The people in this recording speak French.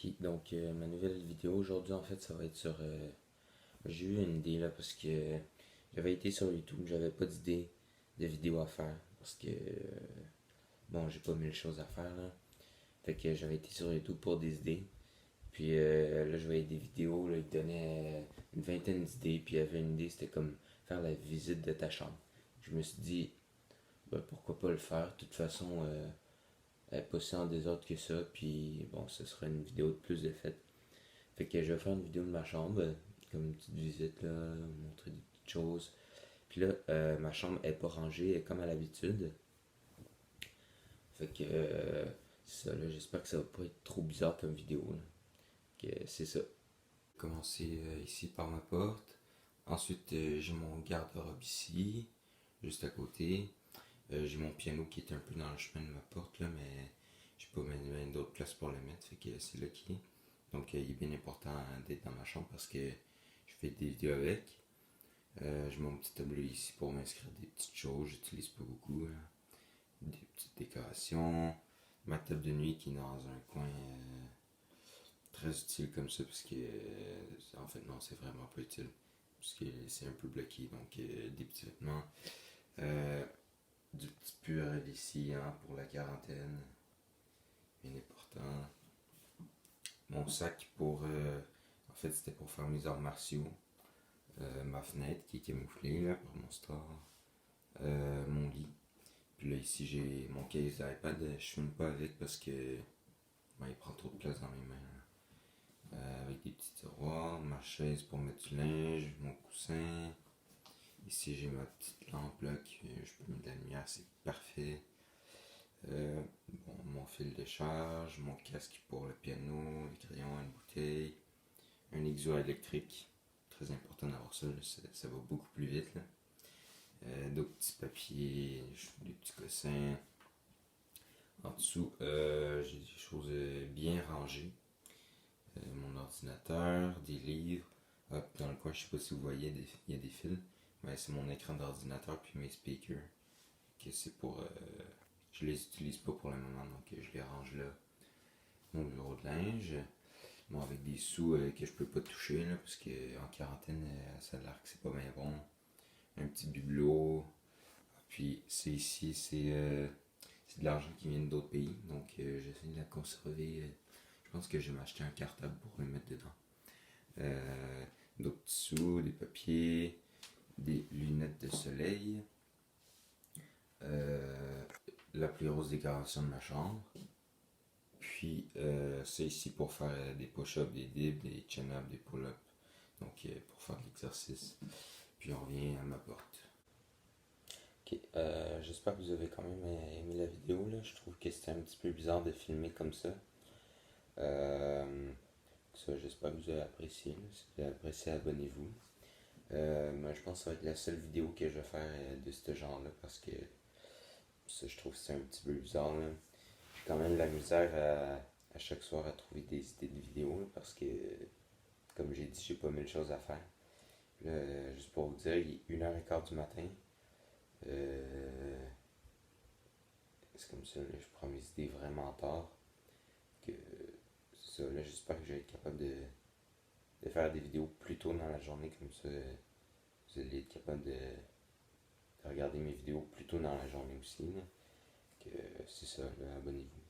Ok, donc ma nouvelle vidéo aujourd'hui en fait ça va être sur... j'ai eu une idée là parce que j'avais été sur YouTube, j'avais pas d'idée de vidéo à faire parce que bon j'ai pas mille choses à faire là. Fait que j'avais été sur YouTube pour des idées. Puis là je voyais des vidéos, là, ils donnaient une vingtaine d'idées, puis il y avait une idée, c'était comme faire la visite de ta chambre. Je me suis dit, ben, pourquoi pas le faire, de toute façon elle est pas si en désordre que ça, puis bon, ce sera une vidéo de plus de fait. Fait que je vais faire une vidéo de ma chambre, comme une petite visite, là, montrer des petites choses. Puis là, ma chambre est pas rangée, elle est comme à l'habitude. Fait que c'est ça, là, j'espère que ça va pas être trop bizarre comme vidéo. Là. Que c'est ça. Commencer ici par ma porte. Ensuite, j'ai mon garde-robe ici, juste à côté. J'ai mon piano qui est un peu dans le chemin de ma porte, là, mais j'ai pas même d'autres places pour le mettre, fait que c'est là qu'il est. Donc, il est bien important d'être dans ma chambre parce que je fais des vidéos avec. J'ai mon petit tableau ici pour m'inscrire des petites choses, j'utilise pas beaucoup. Là. Des petites décorations. Ma table de nuit qui est dans un coin très utile comme ça parce que, en fait, non, c'est vraiment pas utile. Parce que c'est un peu bloqué, donc des petits vêtements. Euh, du petit purée ici hein, pour la quarantaine, bien important. Mon sac pour. En fait, c'était pour faire mes arts martiaux. Ma fenêtre qui est camouflée là, pour mon store. Mon lit. Puis là, ici, j'ai mon case d'iPad. Je filme pas avec parce que ben, il prend trop de place dans mes mains. Avec des petits tiroirs, ma chaise pour mettre du linge, mon coussin. Ici, j'ai ma petite lampe là que je peux mettre de la lumière, c'est parfait. Bon, mon fil de charge, mon casque pour le piano, les crayons, une bouteille, un exo électrique. Très important d'avoir ça, là, ça va beaucoup plus vite. Là. D'autres petits papiers, des petits cossins. En dessous, j'ai des choses bien rangées. Mon ordinateur, des livres. Hop, dans le coin, je sais pas si vous voyez, il y a des fils. Mais c'est mon écran d'ordinateur puis mes speakers. Que c'est pour. Je les utilise pas pour le moment, donc je les range là. Mon bureau de linge. Bon, avec des sous que je peux pas toucher, là, parce qu'en quarantaine, ça a l'air que c'est pas bien bon. Un petit bibelot. Puis, c'est ici, c'est de l'argent qui vient d'autres pays, donc j'essaie de la conserver. Je pense que je vais m'acheter un cartable pour le mettre dedans. D'autres petits sous, des papiers, des lunettes de soleil. La plus grosse décoration de ma chambre. Puis c'est ici pour faire des push-ups, des dips, des chin-ups, des pull-ups. Donc pour faire de l'exercice. Puis on revient à ma porte. Ok, j'espère que vous avez quand même aimé la vidéo. Là. Je trouve que c'était un petit peu bizarre de filmer comme ça. Ça j'espère que vous avez apprécié. Là. Si vous avez apprécié, abonnez-vous. Moi, je pense que ça va être la seule vidéo que je vais faire de ce genre-là parce que ça, je trouve que c'est un petit peu bizarre. Là. J'ai quand même de la misère à chaque soir à trouver des idées de vidéos là, parce que, comme j'ai dit, j'ai pas mille choses à faire. Là, juste pour vous dire, il est 1h15 du matin. C'est comme ça, là, je prends mes idées vraiment tard. Que, ça, là, j'espère que je vais être capable de faire des vidéos plus tôt dans la journée, comme ça, vous allez être capable de regarder mes vidéos plus tôt dans la journée aussi. Là. Que c'est ça, là, abonnez-vous.